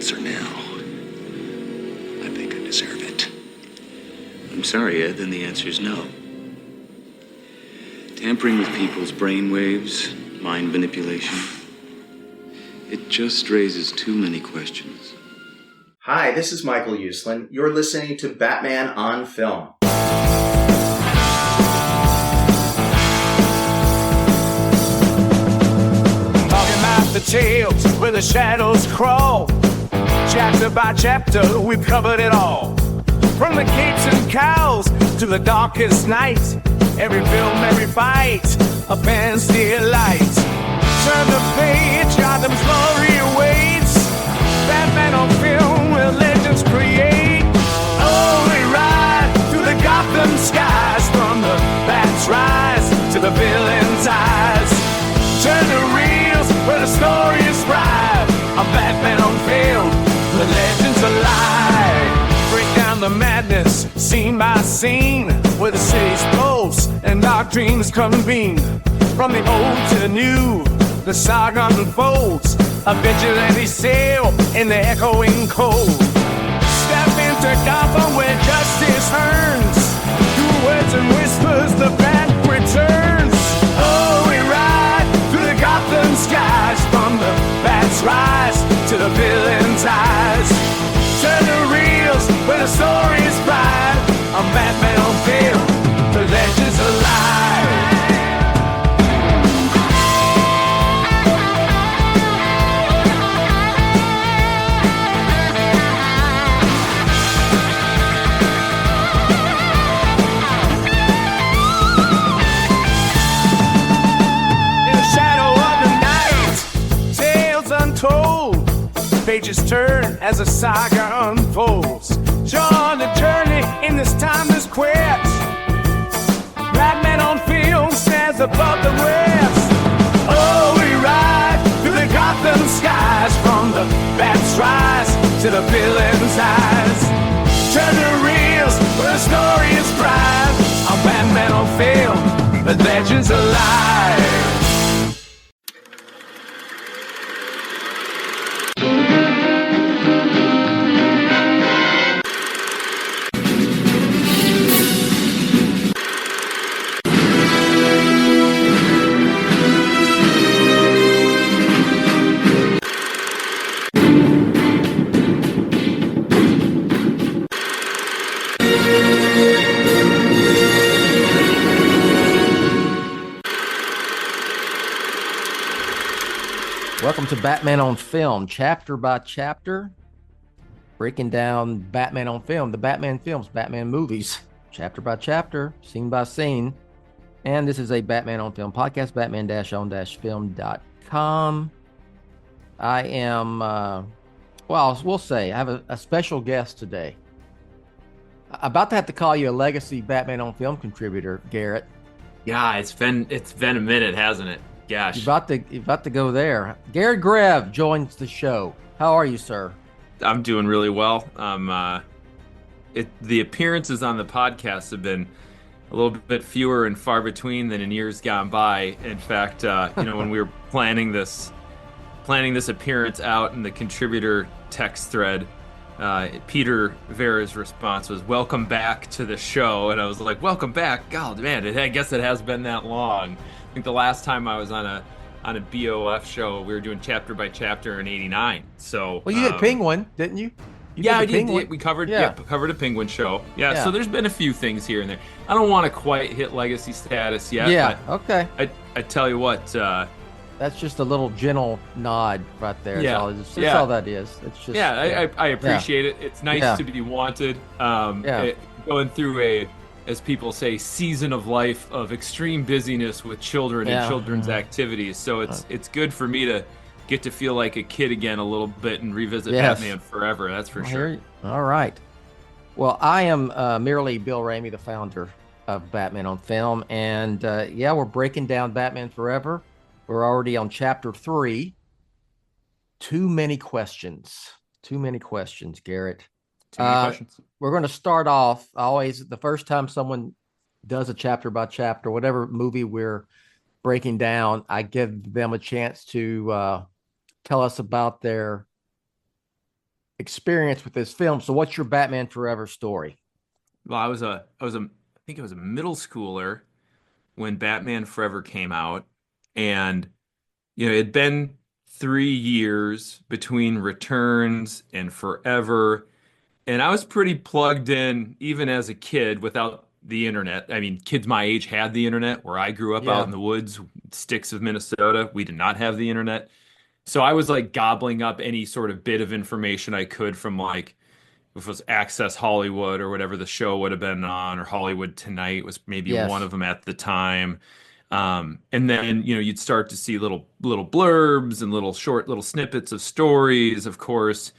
answer now. I think I deserve it. I'm sorry, Ed, then the answer is no. Tampering with people's brainwaves, mind manipulation, it just raises too many questions. Hi, this is Michael Uslan. You're listening to Batman on Film. Talking about the tales where the shadows crawl. Chapter by chapter, we've covered it all. From the capes and cows to the darkest night. Every film, every fight, a fan's delight. Turn the page, Gotham's glory awaits. Batman on film, where legends create. Oh, we ride through the Gotham skies. From the bat's rise to the villain's eyes. Turn the reels where the story is bright. I'm Batman on film, the legends alive. Break down the madness, scene by scene, where the city's pulse and dark dreams convene. From the old to the new, the saga unfolds. A vigilante sail in the echoing cold. Step into Gotham where justice turns. Through words and whispers, the bat returns. Oh, we ride through the Gotham skies. From the bat's rise to the villain's eyes. Turn the reels where the story is bright. I'm Batman on film, the legends alive. In the shadow of the night, tales untold. Pages turn as the saga unfolds. Join the journey in this timeless quest. Batman on film stands above the rest. Oh, we ride through the Gotham skies. From the bat's rise to the villain's eyes. Turn the reels where the story is bright. I'm Batman on film, the legends alive. Welcome to Batman on Film, chapter by chapter, breaking down Batman on Film, the Batman films, Batman movies, chapter by chapter, scene by scene. And this is a Batman on Film podcast, batman-on-film.com. I am, we'll say, I have a special guest today. About to have to call you a legacy Batman on Film contributor, Garrett. Yeah, it's been a minute, hasn't it? Gosh. You're about to go there. Garret Grev joins the show. How are you, sir? I'm doing really well. The appearances on the podcast have been a little bit fewer and far between than in years gone by. In fact, when we were planning this appearance out in the contributor text thread, Peter Vera's response was, "Welcome back to the show," and I was like, "Welcome back? God, man, I guess it has been that long." I think the last time I was on a BOF show, we were doing chapter by chapter in '89. So, well, you did Penguin, didn't you? I did. We covered a Penguin show. Yeah, so there's been a few things here and there. I don't want to quite hit legacy status yet. Yeah, okay. I tell you what. That's just a little gentle nod right there. Yeah, that's all that is. It's just I appreciate it. It's nice to be wanted. Going through as people say, season of life of extreme busyness with children and children's activities. So it's good for me to get to feel like a kid again a little bit and revisit Batman Forever. That's for sure. All right. Well, I am merely Bill Ramey, the founder of Batman on Film, and we're breaking down Batman Forever. We're already on chapter 3. Too many questions, Garrett. Questions. We're going to start off the first time someone does a chapter by chapter, whatever movie we're breaking down, I give them a chance to tell us about their experience with this film. So, what's your Batman Forever story? Well, I think I was a middle schooler when Batman Forever came out, and it had been 3 years between Returns and Forever, and I was pretty plugged in even as a kid without the internet. I mean, kids my age had the internet. Where I grew up out Yeah. in the woods, sticks of Minnesota, we did not have the internet. So I was like gobbling up any sort of bit of information I could from like if it was Access Hollywood or whatever the show would have been on, or Hollywood Tonight was maybe one Yes. of them at the time. And then, you'd start to see little blurbs and little snippets of stories. Of course,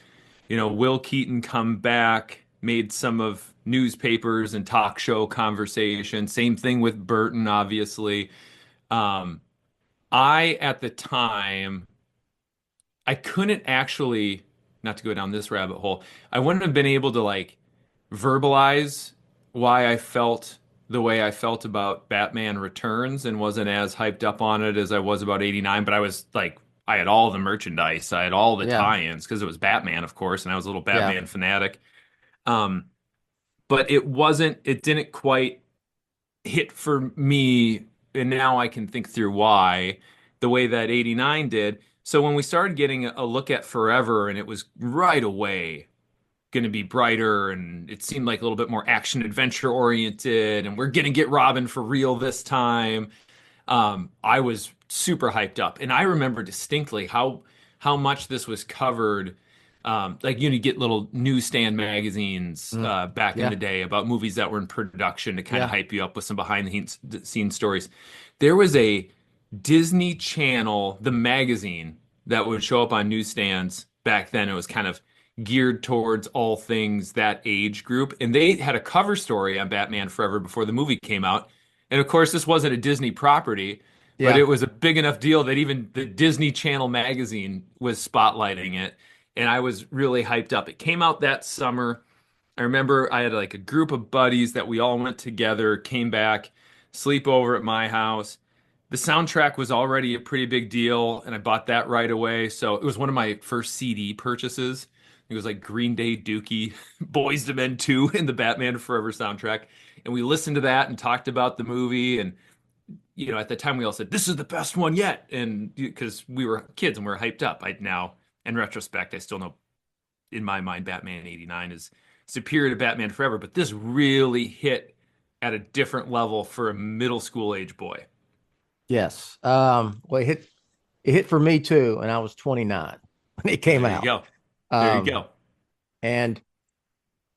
Will Keaton come back, made some of newspapers and talk show conversation. Same thing with Burton, obviously. Um, I, at the time, I couldn't actually, not to go down this rabbit hole, I wouldn't have been able to like verbalize why I felt the way I felt about Batman Returns and wasn't as hyped up on it as I was about 89. But I was like, I had all the merchandise, I had all the Yeah. tie-ins because it was Batman, of course, and I was a little Yeah. Batman fanatic. Um, but it didn't quite hit for me, and now I can think through why, the way that 89 did. So when we started getting a look at Forever, and it was right away going to be brighter, and it seemed like a little bit more action adventure oriented, and we're going to get Robin for real this time. I was super hyped up, and I remember distinctly how much this was covered. Like you get little newsstand magazines Mm. back in Yeah. the day about movies that were in production to kind of Yeah. hype you up with some behind the scenes stories. There was a Disney Channel, the magazine that would show up on newsstands back then. It was kind of geared towards all things that age group, and they had a cover story on Batman Forever before the movie came out. And of course, this wasn't a Disney property, but it Yeah. was a big enough deal that even the Disney Channel magazine was spotlighting it. And I was really hyped up. It came out that summer. I remember I had like a group of buddies that we all went together, came back, sleep over at my house. The soundtrack was already a pretty big deal, and I bought that right away. So it was one of my first CD purchases. It was like Green Day, Dookie, Boys to Men 2, and the Batman Forever soundtrack. And we listened to that and talked about the movie. And, at the time we all said, this is the best one yet. And because we were kids and we were hyped up. I now, in retrospect, I still know in my mind, Batman 89 is superior to Batman Forever, but this really hit at a different level for a middle school age boy. Yes. Well, it hit for me too, and I was 29 when it came There you out. go. There you Um, go. and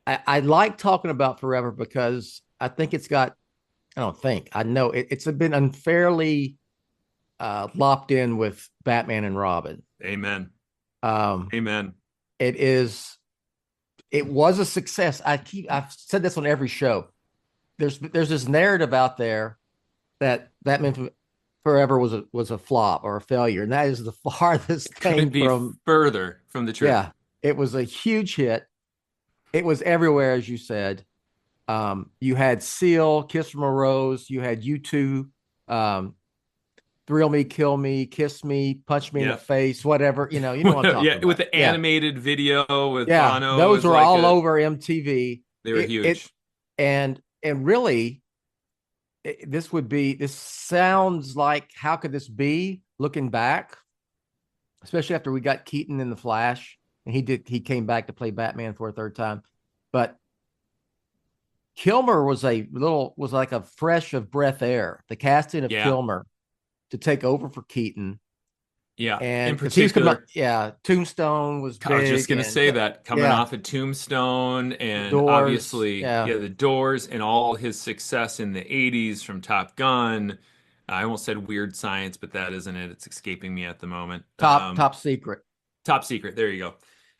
I like talking about Forever because I think it's got, I don't think, I know it's been unfairly lopped in with Batman and Robin. Amen. Um, Amen. it was a success. I've said this on every show. There's this narrative out there that Batman Forever was a flop or a failure, and that is the farthest thing Couldn't be from. further from the truth. Yeah, it was a huge hit. It was everywhere, as you said. You had Seal, Kiss from a Rose. You had U2, Thrill Me, Kill Me, Kiss Me, Punch Me in Yeah. the Face, whatever. You know what I'm talking Yeah, about. with the Yeah. animated video with Yeah, Bono. those as were like all over MTV. They were huge. And really, this sounds like, how could this be looking back, especially after we got Keaton in The Flash, and he came back to play Batman for a third time. But Kilmer was like a fresh of breath air. The casting of Yeah. Kilmer to take over for Keaton. Yeah. And In 'cause he was coming particular, up, Tombstone was I was just big, gonna and say that coming yeah. off of Tombstone and Doors, obviously, yeah. the Doors and all his success in the 80s from Top Gun. I almost said Weird Science, but that isn't it. It's escaping me at the moment. top secret. Top Secret. There you go.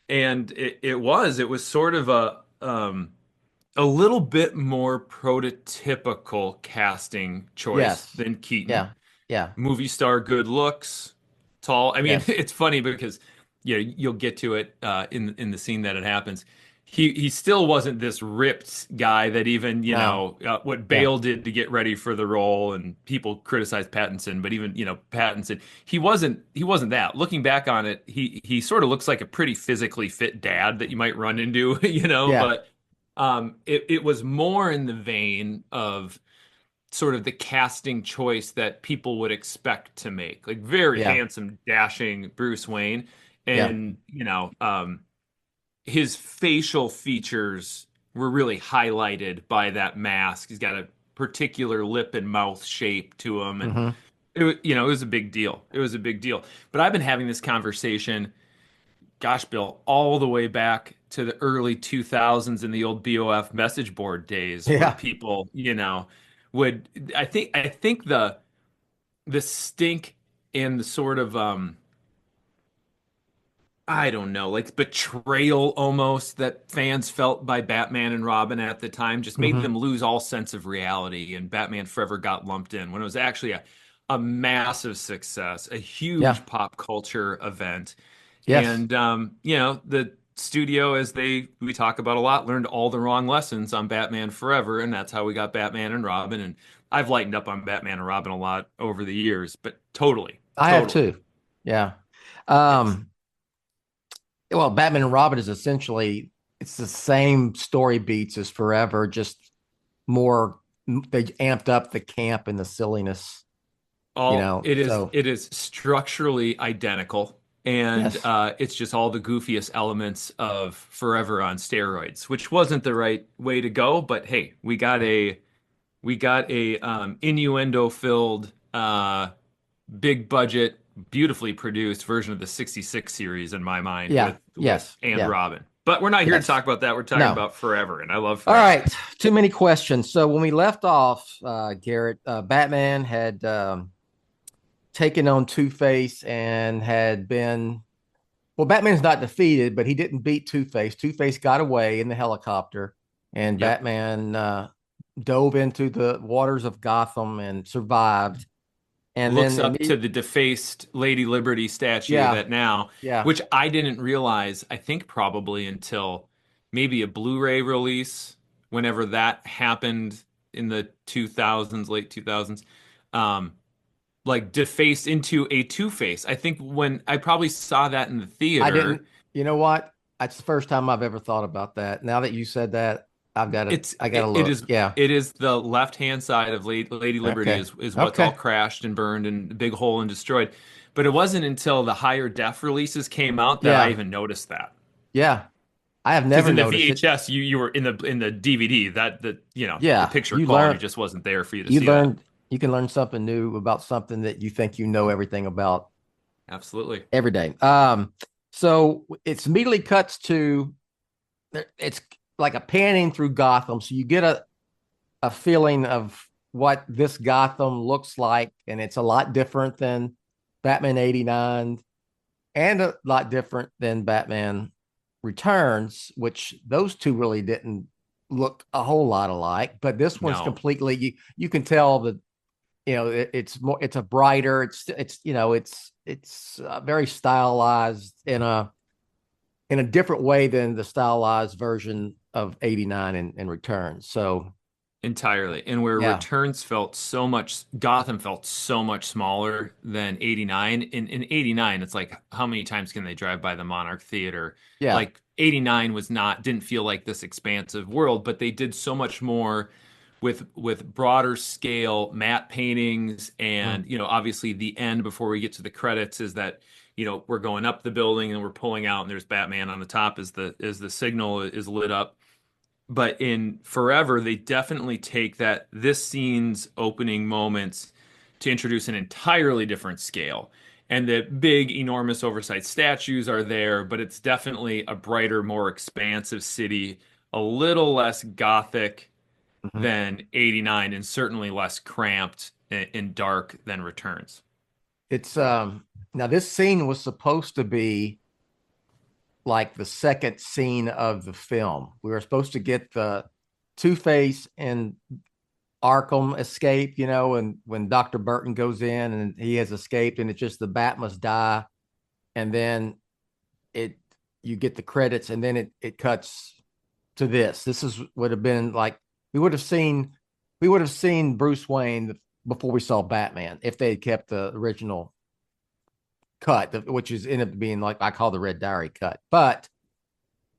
And it was sort of a little bit more prototypical casting choice Yes. than Keaton. Yeah. Yeah. Movie star, good looks, tall. I mean, Yes. it's funny because you'll get to it in the scene that it happens. he still wasn't this ripped guy that even, No. what Yeah. Bale did to get ready for the role, and people criticized Pattinson, but even, Pattinson, he wasn't that. Looking back on it, he sort of looks like a pretty physically fit dad that you might run into, Yeah. but it was more in the vein of sort of the casting choice that people would expect to make, like very Yeah. handsome, dashing Bruce Wayne, Yeah. and his facial features were really highlighted by that mask. He's got a particular lip and mouth shape to him, and Hmm. it was a big deal. It was a big deal. But I've been having this conversation, gosh, Bill, all the way back to the early 2000s in the old BOF message board days, where Yeah. people, would I think the stink and the sort of I don't know, like betrayal almost that fans felt by Batman and Robin at the time just made Hmm. them lose all sense of reality, and Batman Forever got lumped in when it was actually a massive success, a Yeah. huge pop culture event. Yes. And the studio, as we talk about a lot, learned all the wrong lessons on Batman Forever, and that's how we got Batman and Robin. And I've lightened up on Batman and Robin a lot over the years, but totally, I have totally. too. Yeah. Yes. Um, well, Batman and Robin is essentially it's the same story beats as Forever, just more they amped up the camp and the silliness, All it is So it is structurally identical, and yes. it's just all the goofiest elements of Forever on steroids, which wasn't the right way to go. But hey, we got a innuendo filled, big budget, beautifully produced version of the '66 series in my mind, Yeah. with Yes. and Yeah. Robin. But we're not here to Yes. talk about that. We're talking No. about Forever, and I love All Forever. right. Too many questions. So when we left off, Garrett, Batman had taken on Two-Face and had been well, Batman's not defeated, but he didn't beat Two-Face. Two-Face got away in the helicopter, and Yep. Batman dove into the waters of Gotham and survived. And Looks then up to the defaced Lady Liberty statue yeah, that now, yeah, which I didn't realize, I think probably until maybe a Blu-ray release, whenever that happened in the 2000s, late 2000s, um, like defaced into a Two-Face. I think when I probably saw that in the I didn't. theater, You know what? That's the first time I've ever thought about that. Now that you said that, it's I gotta it, it look. is Yeah. it is the left-hand side of Lady Liberty Okay. is what's all Okay. crashed and burned and a big hole and destroyed. But it wasn't until the higher def releases came out that I Yeah. even noticed that. Yeah. I have Because never in the noticed it. VHS, you were in the DVD, that the Yeah. picture You quality learn. just wasn't there for you to You see that. learn. You can learn something new about something that you think you know everything about Absolutely. every day. So it's immediately cuts to it's like a panning through Gotham, so you get a feeling of what this Gotham looks like, and it's a lot different than Batman '89, and a lot different than Batman Returns, which those two really didn't look a whole lot alike. But this one's No. completely you can tell that it's more it's a brighter it's very stylized in a different way than the stylized version of '89 and Returns. So Entirely. And where yeah, Gotham felt so much smaller than '89. In '89, it's like, how many times can they drive by the Monarch Theater? yeah, Like '89 didn't feel like this expansive world, but they did so much more with broader scale matte paintings. mm, And, obviously the end before we get to the credits is that, we're going up the building and we're pulling out, and there's Batman on the top as the signal is lit up. But in Forever, they definitely take this scene's opening moments to introduce an entirely different scale. And the big, enormous, oversized statues are there, but it's definitely a brighter, more expansive city, a little less gothic mhm. than '89, and certainly less cramped and dark than Returns. It's now this scene was supposed to be like the second scene of the film. We were supposed to get the Two-Face and Arkham escape, and when Dr. Burton goes in and he has escaped, and it's just the Bat must die, and then it you get the credits, and then it cuts to this. This is would have been like we would have seen Bruce Wayne before we saw Batman if they had kept the original cut, which is ended up being like I call the Red Diary cut. But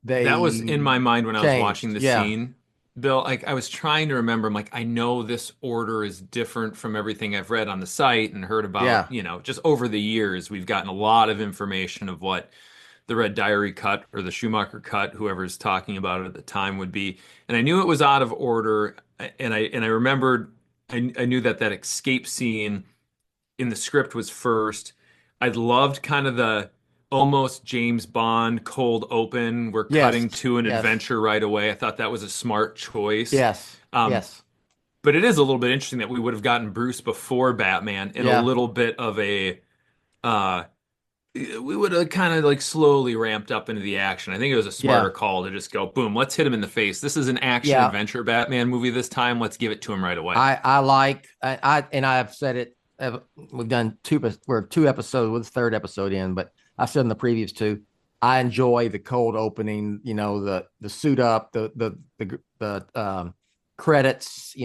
That was they in my mind when I was watching changed. the Yeah, scene, Bill. Like I was trying to remember. I'm like, I know this order is different from everything I've read on the site and heard about. yeah, Just over the years, we've gotten a lot of information of what the Red Diary cut or the Schumacher cut, whoever's talking about it at the time would be. And I knew it was out of order. And I remembered I knew that escape scene in the script was first. I loved kind of the almost James Bond cold open. We're yes, cutting to an yes, adventure right away. I thought that was a smart choice. yes, Um, yes, but it is a little bit interesting that we would have gotten Bruce before Batman and a yeah, little bit of a uh we would have kind of like slowly ramped up into the action. I think it was a smarter yeah, call to just go, boom, let's hit him in the face. This is an action yeah. adventure Batman movie this time. Let's give it to him right away. I like and I've said it. We've done we're 2 episodes with the third episode in, but I said in the previous two, I enjoy the cold opening. The suit up, the credits.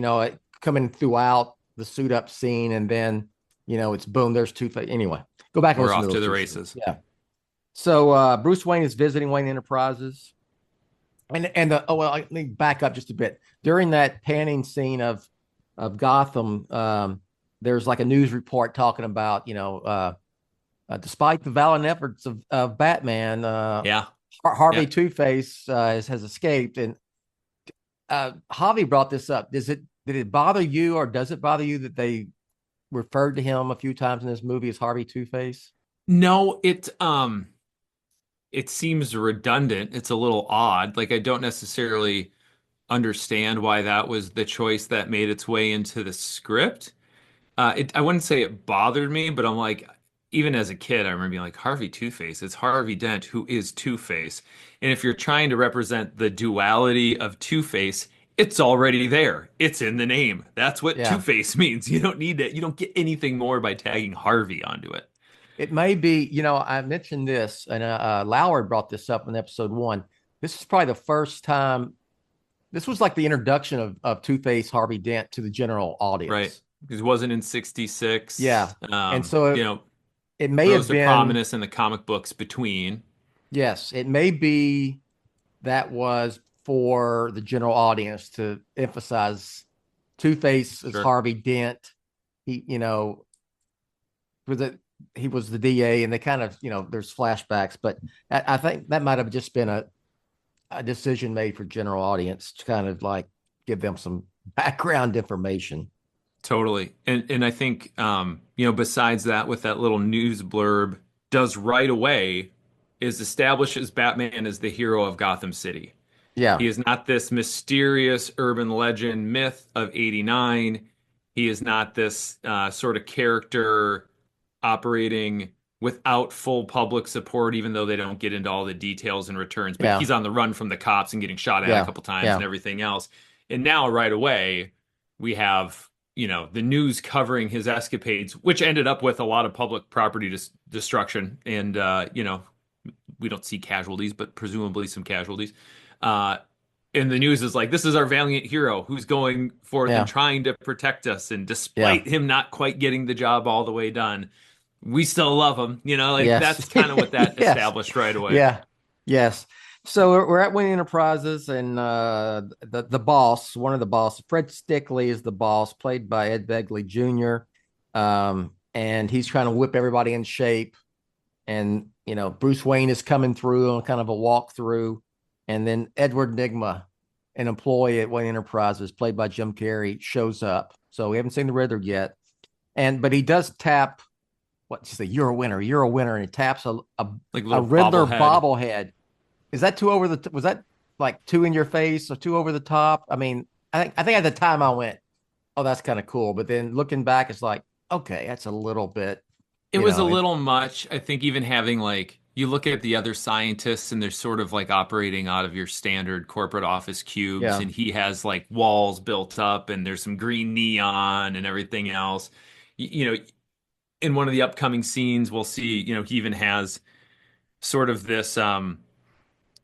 Coming throughout the suit up scene, and then it's boom. There's Two-Face. Anyway, go back and We're listen off to to those the two races. shows. Yeah. So Bruce Wayne is visiting Wayne Enterprises. Let me back up just a bit. During that panning scene of Gotham, there's like a news report talking about despite the valiant efforts of Batman, Yeah. Harvey Yeah. Two-Face has escaped. And Javi brought this up. Did it bother you, or does it bother you that they referred to him a few times in this movie as Harvey Two-Face? No, it seems redundant. It's a little odd. Like I don't necessarily understand why that was the choice that made its way into the script. I wouldn't say it bothered me, but I'm like, even as a kid, I remember being like, Harvey Two-Face. It's Harvey Dent who is Two-Face. And if you're trying to represent the duality of Two-Face, it's already there. It's in the name. That's what Yeah. Two-Face means. You don't need it. You don't get anything more by tagging Harvey onto it. It may be, I mentioned this, and Lauer brought this up in episode 1. This is probably the first time. This was like the introduction of Two-Face Harvey Dent to the general audience. Right. Because it wasn't in 66. Yeah. And so it may rose have to been prominence in the comic books between. Yes, it may be that was for the general audience to emphasize Two-Face as Sure. Harvey Dent. Was it he was the DA, and they kind of, there's flashbacks, but I think that might have just been a decision made for general audience to kind of like give them some background information. Totally. And I think besides that, with that little news blurb, does right away is establishes Batman as the hero of Gotham City. Yeah. He is not this mysterious urban legend myth of 89. He is not this sort of character operating without full public support, even though they don't get into all the details and returns. But Yeah. he's on the run from the cops and getting shot at Yeah. a couple times Yeah. and everything else. And now, right away, we have, the news covering his escapades, which ended up with a lot of public property destruction. And, we don't see casualties, but presumably some casualties. And the news is like, this is our valiant hero who's going forth Yeah. and trying to protect us. And despite him not quite getting the job all the way done, we still love him. Yes. That's kind of what that Yes. established right away. Yeah. Yes. So we're at Wayne Enterprises, and the boss, one of the boss, Fred Stickley, is the boss, played by Ed Begley Jr. And he's trying to whip everybody in shape. And Bruce Wayne is coming through on kind of a walkthrough, and then Edward Nygma, an employee at Wayne Enterprises, played by Jim Carrey, shows up. So we haven't seen the Riddler yet, but he does tap. What you say? You're a winner. You're a winner, and he taps a Like a Riddler bobblehead. Is that too over the? Was that like too in your face or too over the top? I mean, I think at the time I went, "Oh, that's kind of cool," but then looking back, it's like, okay, that's a little bit. It was a little much. I think even having you look at the other scientists and they're sort of like operating out of your standard corporate office cubes, Yeah. and he has like walls built up and there's some green neon and everything else. In one of the upcoming scenes, we'll see, he even has sort of this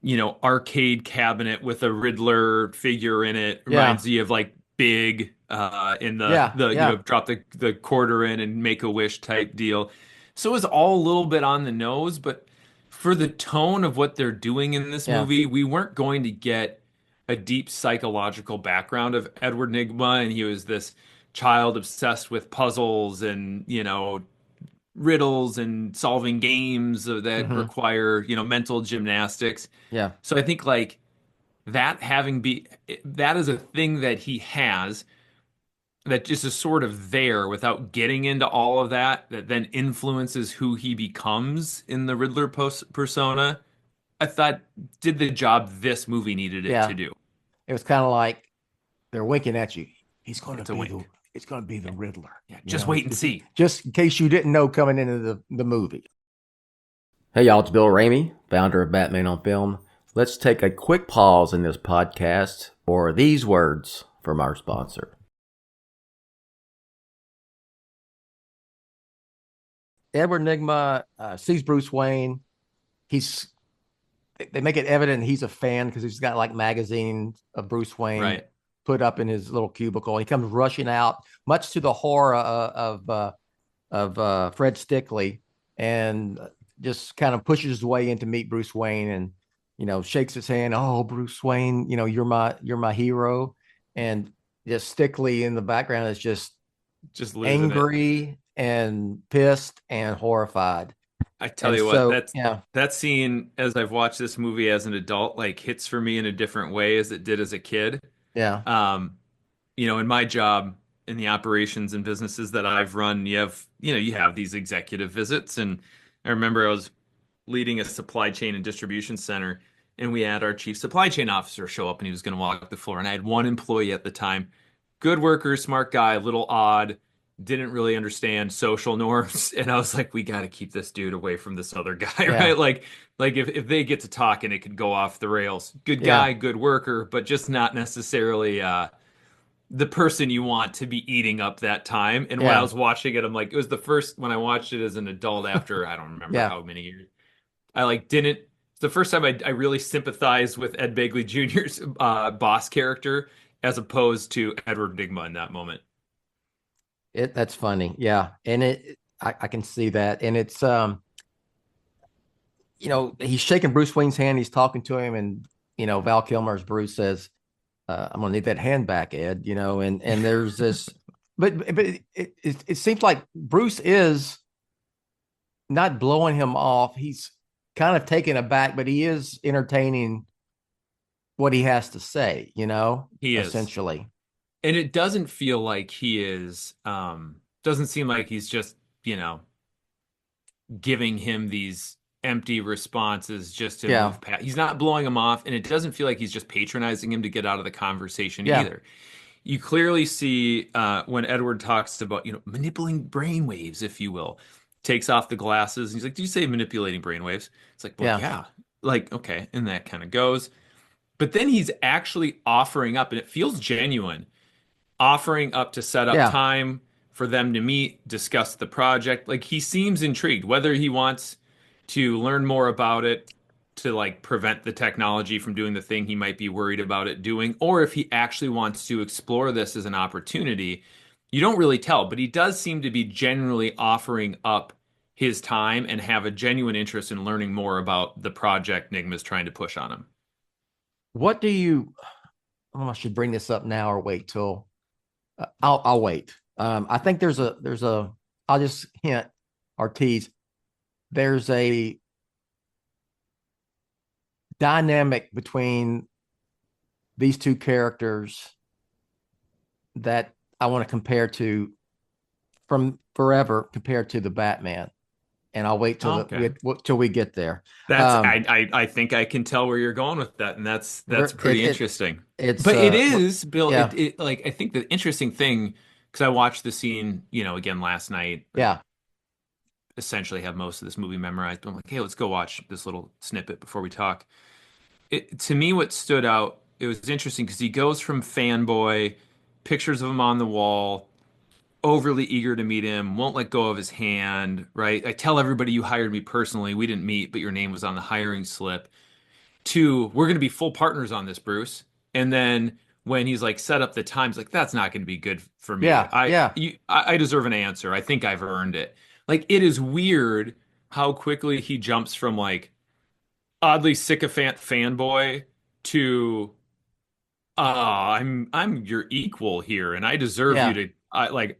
arcade cabinet with a Riddler figure in it. Yeah. Reminds you of like Big in Yeah. the Yeah. drop the quarter in and make a wish type deal. So it was all a little bit on the nose, but for the tone of what they're doing in this Yeah. movie, we weren't going to get a deep psychological background of Edward Nygma, and he was this child obsessed with puzzles and riddles and solving games that Hmm. require mental gymnastics. Yeah. So I think like that is a thing that he has that just is sort of there without getting into all of that then influences who he becomes in the Riddler persona. I thought did the job this movie needed it Yeah. to do. It was kind of like they're winking at you. He's going to It's a be the wink. it's going to be the Riddler. Yeah, You just know, wait and see. just in case you didn't know coming into the movie. Hey y'all, it's Bill Ramey, founder of Batman on Film. Let's take a quick pause in this podcast for these words from our sponsor. Edward Nygma sees Bruce Wayne. They make it evident he's a fan because he's got like magazines of Bruce Wayne Right. put up in his little cubicle. He comes rushing out, much to the horror of Fred Stickley, and just kind of pushes his way in to meet Bruce Wayne, and shakes his hand. Oh, Bruce Wayne, you're my hero, and just Stickley in the background is just Losing it. angry and pissed and horrified. I tell And you what, so, yeah, that scene as I've watched this movie as an adult like hits for me in a different way as it did as a kid. yeah, Um, in my job in the operations and businesses that I've run, you have these executive visits. And I remember I was leading a supply chain and distribution center, and we had our chief supply chain officer show up and he was going to walk the floor. And I had one employee at the time, good worker, smart guy, a little odd, didn't really understand social norms. And I was like, we got to keep this dude away from this other guy, yeah, right? Like if they get to talking, it could go off the rails. Good yeah, guy, good worker, but just not necessarily the person you want to be eating up that time. And when I yeah, was watching it, I'm like, it was the first when I watched it as an adult after I don't remember yeah. how many years. I like didn't. It's the first time I really sympathized with Ed Begley Jr.'s boss character as opposed to Edward Nygma in that moment. That's funny. Yeah. And I can see that. And it's, he's shaking Bruce Wayne's hand. He's talking to him. And, Val Kilmer's Bruce says, I'm going to need that hand back, Ed, and there's this, but it seems like Bruce is not blowing him off. He's kind of taken aback, but he is entertaining what he has to say, He is. essentially. And it doesn't feel like he is, doesn't seem like he's just, giving him these empty responses just to move past. He's not blowing him off, and it doesn't feel like he's just patronizing him to get out of the conversation either. You clearly see when Edward talks about, manipulating brainwaves, if you will, takes off the glasses. He's like, "Do you say manipulating brainwaves?" It's like, "Well, yeah." Like, okay, and that kind of goes. But then he's actually offering up, and it feels genuine, offering up to set up time for them to meet, discuss the project. Like he seems intrigued, whether he wants to learn more about it to like prevent the technology from doing the thing he might be worried about it doing, or if he actually wants to explore this as an opportunity. You don't really tell, but he does seem to be generally offering up his time and have a genuine interest in learning more about the project Nygma's trying to push on him. What do you, I should bring this up now or wait till, I'll wait. I think I'll just hint or tease. There's a dynamic between these two characters that I want to compare to from forever compared to the Batman. And I'll wait till till we get there. That's I think I can tell where you're going with that, and that's pretty interesting. But it is, Bill. Yeah. Like I think the interesting thing, because I watched the scene, again last night. Yeah. Essentially have most of this movie memorized. But I'm like, hey, let's go watch this little snippet before we talk. To me, what stood out, it was interesting because he goes from fanboy, pictures of him on the wall, overly eager to meet him, won't let go of his hand, right? I tell everybody you hired me personally. We didn't meet, but your name was on the hiring slip. to we're going to be full partners on this, Bruce. And then when he's like set up the times, like that's not going to be good for me. Yeah, yeah. I deserve an answer. I think I've earned it. Like it is weird how quickly he jumps from like oddly sycophant fanboy to I'm your equal here, and I deserve you Yeah. to.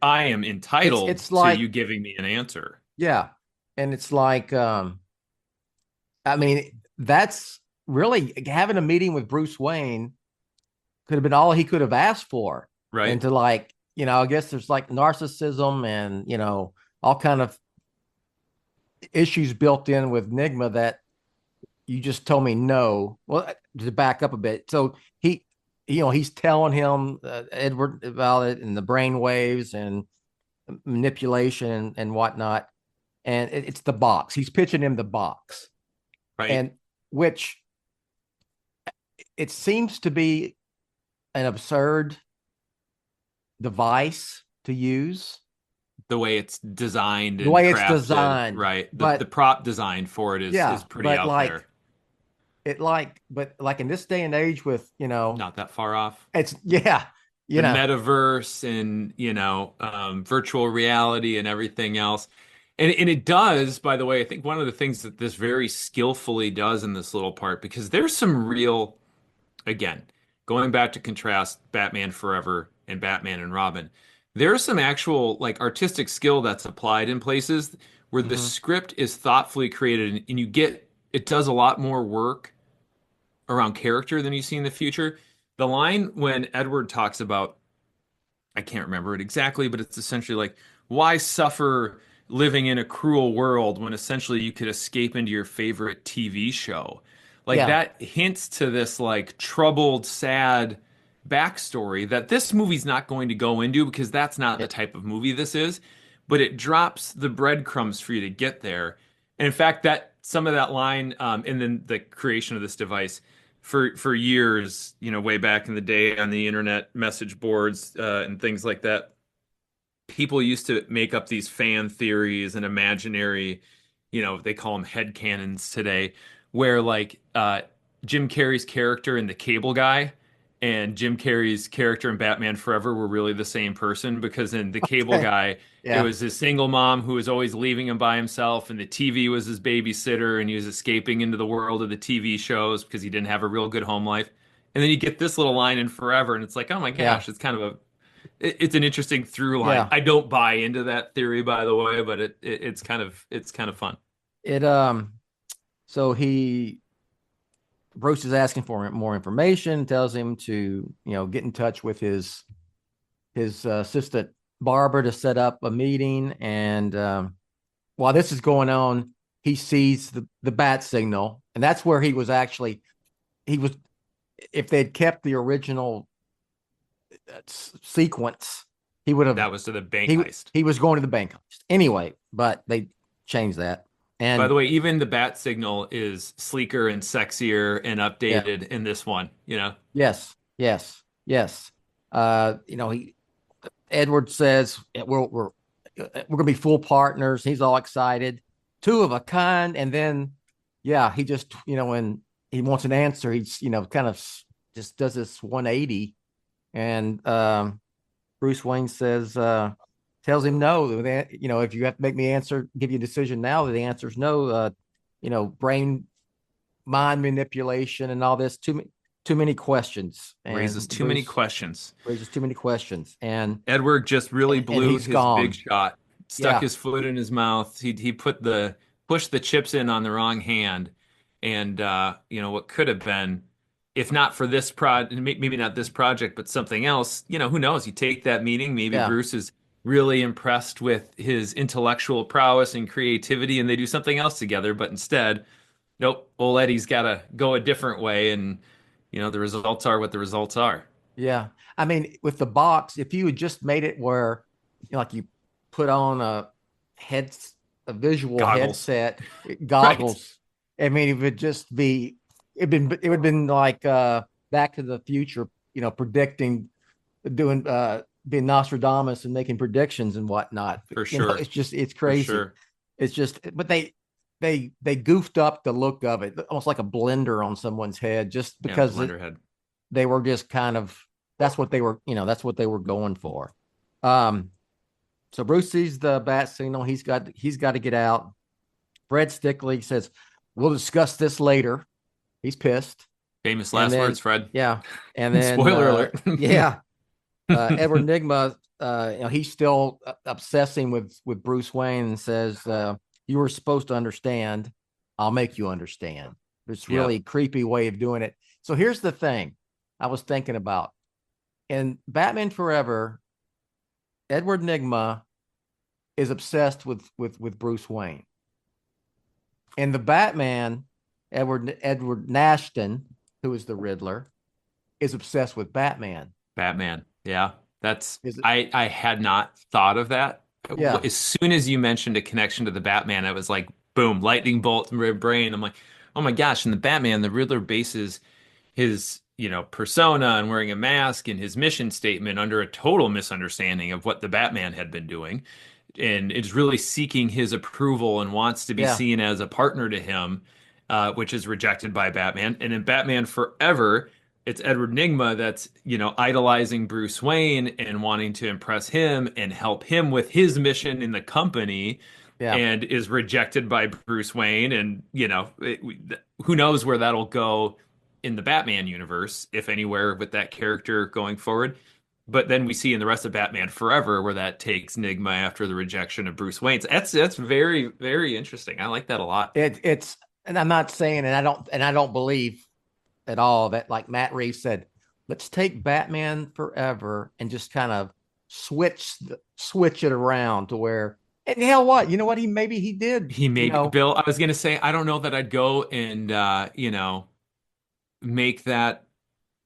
I am entitled It's to like, you giving me an answer. yeah. And it's like, I mean, that's really having a meeting with Bruce Wayne could have been all he could have asked for. And Right? to like, I guess there's like narcissism and, all kind of issues built in with Nigma that you just told me no. Well, to back up a bit. So he's telling him, Edward, about it and the brain waves and manipulation and whatnot. And it's the box. He's pitching him the box. Right? And which it seems to be an absurd device to use. The way it's designed The and way it's crafted, designed, right? The but prop design for it is pretty but out like there. but like in this day and age with, Not that far off. it's yeah, The metaverse and virtual reality and everything else. And it does, by the way, I think one of the things that this very skillfully does in this little part, because there's some real, again, going back to contrast Batman Forever and Batman and Robin, there's some actual like artistic skill that's applied in places where the script is thoughtfully created and you get it does a lot more work around character than you see in the future. The line when Edward talks about, I can't remember it exactly, but it's essentially like, why suffer living in a cruel world when essentially you could escape into your favorite TV show? Like yeah, that hints to this like troubled, sad backstory that this movie's not going to go into because that's not the it, type of movie this is, but it drops the breadcrumbs for you to get there. And in fact, that some of that line, and then the creation of this device for years, way back in the day on the internet message boards and things like that, people used to make up these fan theories and imaginary, they call them headcanons today, where like Jim Carrey's character in The Cable Guy and Jim Carrey's character in Batman Forever were really the same person because in The Cable Guy, it yeah, was his single mom who was always leaving him by himself, and the TV was his babysitter, and he was escaping into the world of the TV shows because he didn't have a real good home life. And then you get this little line in Forever, and it's like, oh my yeah, gosh, it's kind of it's an interesting through line. yeah. I don't buy into that theory, by the way, but it's kind of fun. It so Bruce is asking for more information, tells him to, get in touch with his assistant Barbara to set up a meeting. And while this is going on, he sees the bat signal, and that's where he was if they'd kept the original sequence, he would have. That was to the bank heist. He was going to the bank heist anyway, but they changed that. And by the way, even the bat signal is sleeker and sexier and updated in this one, Yes, yes, yes. Edward says we're gonna be full partners. He's all excited, two of a kind, and then he just when he wants an answer, he's kind of just does this 180, and Bruce Wayne says tells him no. If you have to make me give you a decision now, the answer is no. Brain mind manipulation and all this too many questions. And raises too many questions. And Edward just really blew his gone. big shot. Stuck his foot in his mouth. He pushed the chips in on the wrong hand, and what could have been, if not for this maybe not this project, but something else. Who knows? You take that meeting. Maybe Bruce is really impressed with his intellectual prowess and creativity, and they do something else together. But instead, nope, old Eddie's got to go a different way, and the results are what the results are. Yeah, I mean, with the box, if you had just made it where, like you put on a visual headset, goggles. Right. I mean, it would just be, it would have been like Back to the Future, predicting, doing, being Nostradamus and making predictions and whatnot. For sure. It's crazy. For sure. It's just, but they goofed up the look of it, almost like a blender on someone's head, just Yeah, because Blenderhead. they were just kind of that's what they were, that's what they were going for. Um, so Bruce sees the bat signal. He's got to get out. Fred Stickley says, "We'll discuss this later." He's pissed, Famous and last then words, Fred. yeah, and then Spoiler alert. yeah, Edward Nigma, he's still obsessing with Bruce Wayne and says, "You were supposed to understand. I'll make you understand." It's Yeah. really creepy way of doing it. So here's the thing I was thinking about in Batman Forever. Edward Nigma is obsessed with Bruce Wayne. In the Batman, Edward Nashton, who is the Riddler, is obsessed with Batman. Batman. Yeah. That's Is it? I had not thought of that. Yeah, As soon as you mentioned a connection to the Batman, I was like, boom, lightning bolt in my brain. I'm like, oh my gosh, in the Batman, the Riddler bases his, persona and wearing a mask and his mission statement under a total misunderstanding of what the Batman had been doing. And is really seeking his approval and wants to be yeah, seen as a partner to him, which is rejected by Batman. And in Batman Forever, it's Edward Nigma that's, idolizing Bruce Wayne and wanting to impress him and help him with his mission in the company, yeah. and is rejected by Bruce Wayne. And, who knows where that'll go in the Batman universe, if anywhere, with that character going forward. But then we see in the rest of Batman Forever where that takes Nigma after the rejection of Bruce Wayne. So that's very, very interesting. I like that a lot. It's and I'm not saying, and I don't believe at all that, like Matt Reeves said, let's take Batman Forever and just kind of switch it around to where, and hell, what maybe he did, He made Bill. I was gonna say I don't know that I'd go and make that.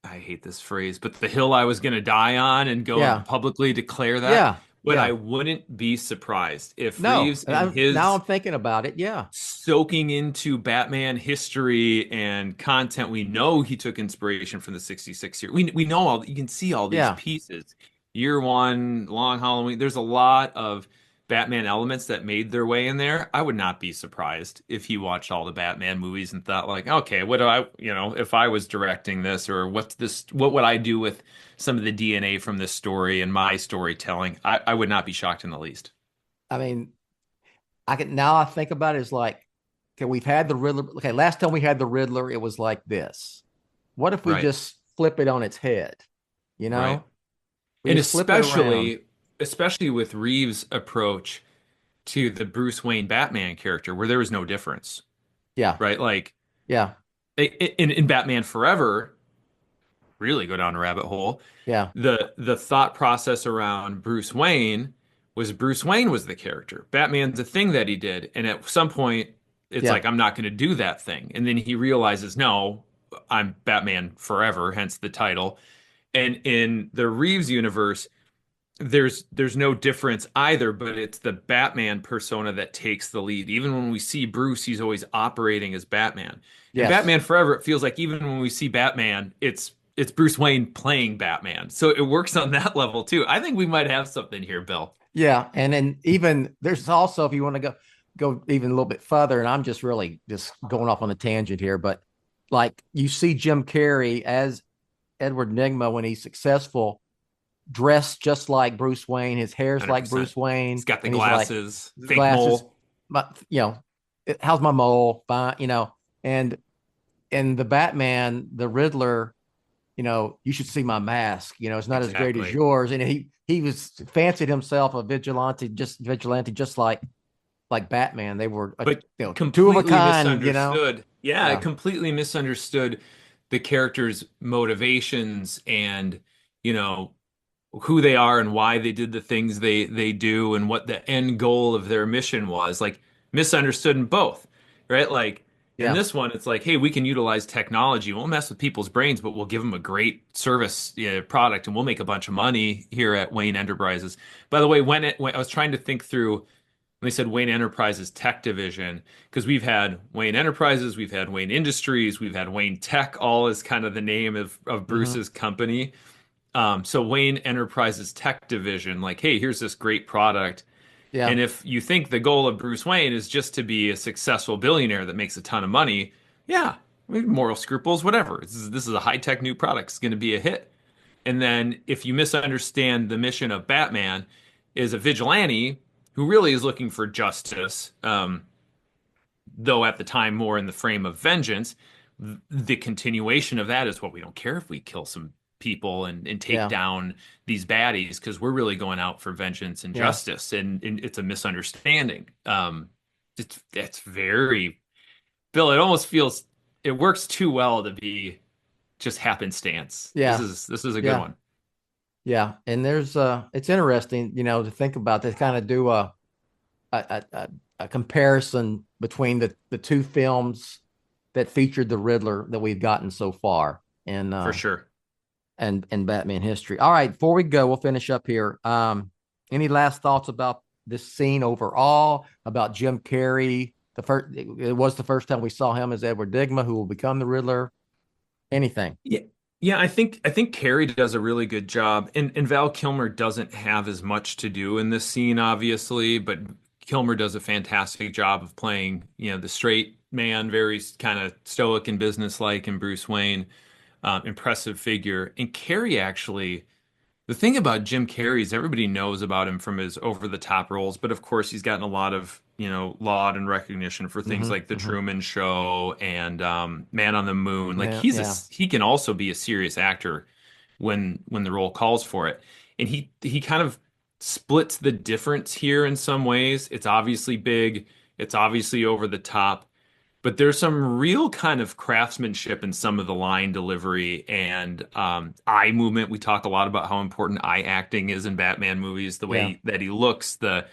I hate this phrase, but the hill I was going to die on and go yeah, and publicly declare that. yeah, But yeah. I wouldn't be surprised if No, Reeves and now his I'm thinking about it. Yeah, soaking into Batman history and content, we know he took inspiration from the 66 year. We know you can see all these yeah. pieces. Year one, Long Halloween. There's a lot of Batman elements that made their way in there. I would not be surprised if he watched all the Batman movies and thought like, okay, what do I, if I was directing this, or what would I do with some of the DNA from this story and my storytelling? I would not be shocked in the least. I mean, I think about it as like, okay, we've had the Riddler. Okay, last time we had the Riddler, it was like this. What if we Right. just flip it on its head? You know, Right. we And just flip it around. especially with Reeves' approach to the Bruce Wayne Batman character, where there was no difference, Yeah, right? Like yeah, in Batman Forever, really go down a rabbit hole. yeah, The thought process around Bruce Wayne was the character. Batman's a thing that he did, and at some point, it's yeah, like I'm not going to do that thing, and then he realizes, no, I'm Batman Forever, hence the title. And in the Reeves universe, there's no difference either, but it's the Batman persona that takes the lead. Even when we see Bruce, he's always operating as Batman. In yes, Batman Forever, it feels like even when we see Batman, it's Bruce Wayne playing Batman. So it works on that level too. I think we might have something here, Bill. yeah. And then even there's also, if you want to go even a little bit further, and I'm just really just going off on a tangent here, but like you see Jim Carrey as Edward Nigma when he's successful, dressed just like Bruce Wayne. His hair's like 100%. Bruce Wayne. He's got the And he's like, glasses, his fake glasses, mole. how's my mole? Fine, and the Batman, the Riddler, you should see my mask. It's not as great as Exactly. yours. And he was fancied himself a vigilante, just like Batman. They were, But two of a completely kind. misunderstood. Yeah, I Yeah, completely misunderstood the character's motivations and, you know, who they are and why they did the things they do and what the end goal of their mission was. Like misunderstood in both, right? Like in yeah, this one, it's like, hey, we can utilize technology. We'll mess with people's brains, but we'll give them a great service product, and we'll make a bunch of money here at Wayne Enterprises. By the way, when I was trying to think through when they said Wayne Enterprises Tech Division, because we've had Wayne Enterprises, we've had Wayne Industries, we've had Wayne Tech, all is kind of the name of hmm, Bruce's company. So Wayne Enterprises Tech Division, like, hey, here's this great product. Yeah. And if you think the goal of Bruce Wayne is just to be a successful billionaire that makes a ton of money, yeah, I mean, moral scruples, whatever. This is a high-tech new product. It's going to be a hit. And then if you misunderstand the mission of Batman is a vigilante who really is looking for justice, though at the time more in the frame of vengeance, the continuation of that is, well, we don't care if we kill some people and take down these baddies because we're really going out for vengeance and justice. And it's a misunderstanding. It's very, Bill, it almost feels, it works too well to be just happenstance. Yeah. This is a good one. Yeah. And there's it's interesting, to think about this, kind of do a comparison between the two films that featured the Riddler that we've gotten so far. And for sure. And Batman history. All right, before we go, we'll finish up here. Any last thoughts about this scene overall, about Jim Carrey? It was the first time we saw him as Edward Nygma, who will become the Riddler. Anything? Yeah, I think Carrey does a really good job, and Val Kilmer doesn't have as much to do in this scene, obviously, but Kilmer does a fantastic job of playing, the straight man, very kind of stoic and businesslike, and Bruce Wayne, impressive figure. And Carrey actually, the thing about Jim Carrey is everybody knows about him from his over-the-top roles, but of course he's gotten a lot of, laud and recognition for things like The Truman Show and Man on the Moon. Like he can also be a serious actor when the role calls for it. And he kind of splits the difference here in some ways. It's obviously big, it's obviously over the top, but there's some real kind of craftsmanship in some of the line delivery and eye movement. We talk a lot about how important eye acting is in Batman movies, the way that he looks, the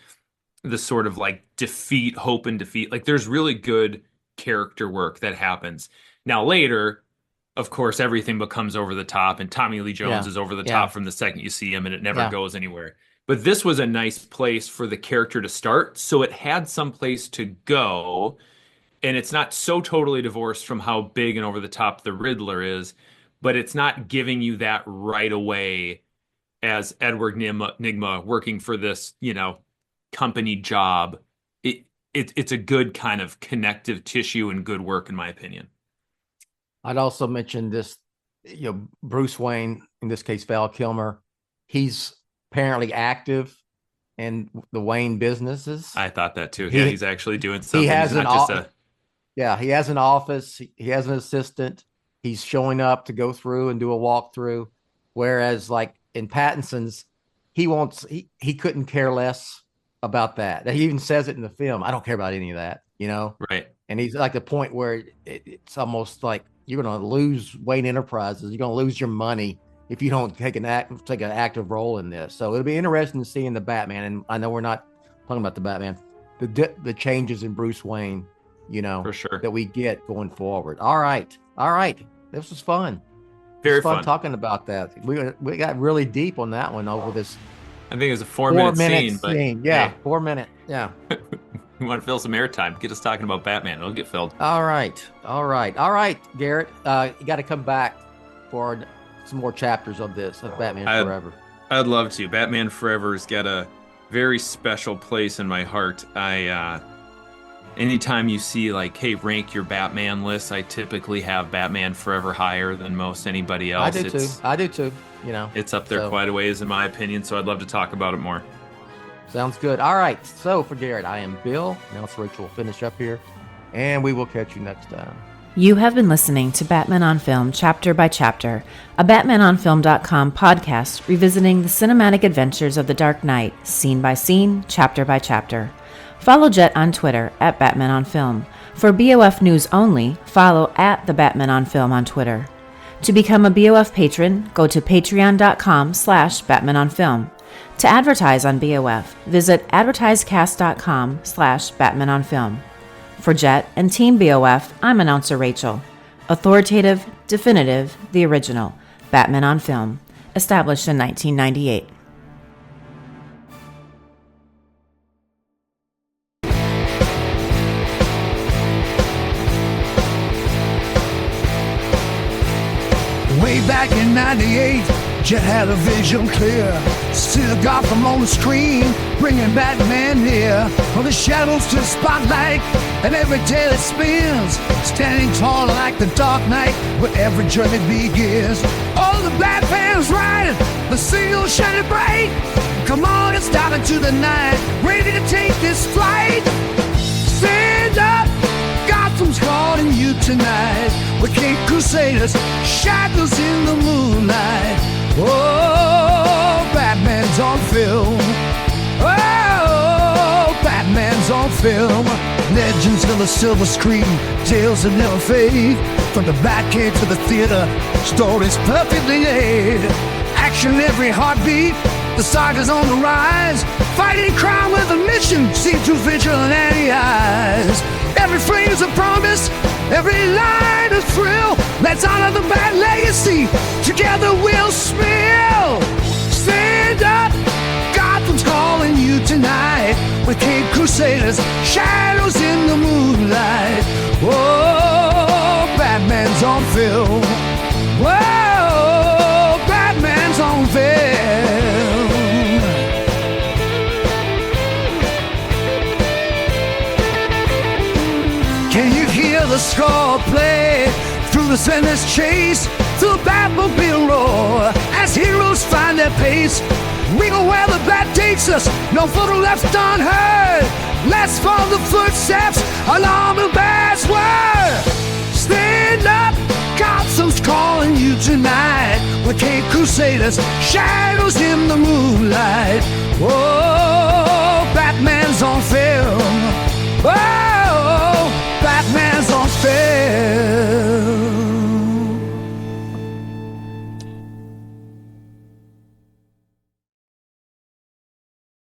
sort of like defeat, hope and defeat. Like there's really good character work that happens. Now later, of course, everything becomes over the top, and Tommy Lee Jones is over the top from the second you see him, and it never goes anywhere. But this was a nice place for the character to start, so it had some place to go. And it's not so totally divorced from how big and over the top the Riddler is, but it's not giving you that right away as Edward Nygma working for this, company job. It's a good kind of connective tissue and good work, in my opinion. I'd also mention this, Bruce Wayne, in this case, Val Kilmer, he's apparently active in the Wayne businesses. I thought that too. He's actually doing something. He has he's not just he has an office. He has an assistant. He's showing up to go through and do a walkthrough. Whereas, like in Pattinson's, he couldn't care less about that. He even says it in the film. I don't care about any of that, Right. And he's like the point where it's almost like you're going to lose Wayne Enterprises. You're going to lose your money if you don't take an active role in this. So it'll be interesting to see in the Batman. And I know we're not talking about the Batman, the changes in Bruce Wayne, for sure, that we get going forward. All right. This was fun. Very fun talking about that. We got really deep on that one over this. I think it was a 4-minute scene. But hey, 4 minute. Yeah. We want to fill some airtime. Get us talking about Batman. It'll get filled. All right, Garrett. You got to come back for some more chapters of Batman Forever. I'd love to. Batman Forever's got a very special place in my heart. Anytime you see like, hey, rank your Batman list, I typically have Batman Forever higher than most anybody else. I do too. It's up there quite a ways in my opinion, so I'd love to talk about it more. Sounds good. All right. So for Garrett, I am Bill. Now it's Rachel will finish up here, and we will catch you next time. You have been listening to Batman on Film Chapter by Chapter, a BatmanOnFilm.com podcast revisiting the cinematic adventures of the Dark Knight, scene by scene, chapter by chapter. Follow Jett on Twitter at Batman on Film. For BOF news only, follow at the Batman on Film on Twitter. To become a BOF patron, go to patreon.com/Batman on Film. To advertise on BOF, visit advertisecast.com/Batman on Film. For Jett and Team BOF, I'm announcer Rachel. Authoritative, definitive, the original. Batman on Film. Established in 1998. Way back in 98, Jett had a vision clear, still Gotham on the screen, bringing Batman near. From the shadows to the spotlight, and every day that spins, standing tall like the Dark Knight, where every journey begins. All the Batman's riding, the single shining bright. Come on and stop into the night, ready to take this flight. Stand up, Gotham's calling you tonight. We King Crusaders, shadows in the moonlight. Oh, Batman's on film. Oh, Batman's on film. Legends of the silver screen, tales that never fade. From the Batcave to the theater, stories perfectly made. Action every heartbeat, the saga's on the rise. Fighting crime with a mission, see through vigilante eyes. Every frame's a promise, every line a thrill. Let's honor the Bat legacy, together we'll spill. Stand up, Gotham's calling you tonight. We King Crusaders, shadows in the moonlight. Whoa, Batman's on film. Whoa, Batman's on film. Can you hear the score play through the endless chase? Through the Batmobile roar as heroes find their pace. We go where the bat takes us, no photo left unheard. Let's follow the footsteps along the bat's word. Stand up, Gotham's calling you tonight. We King Crusaders, shadows in the moonlight. Oh, Batman's on film. Oh, Batman's on film.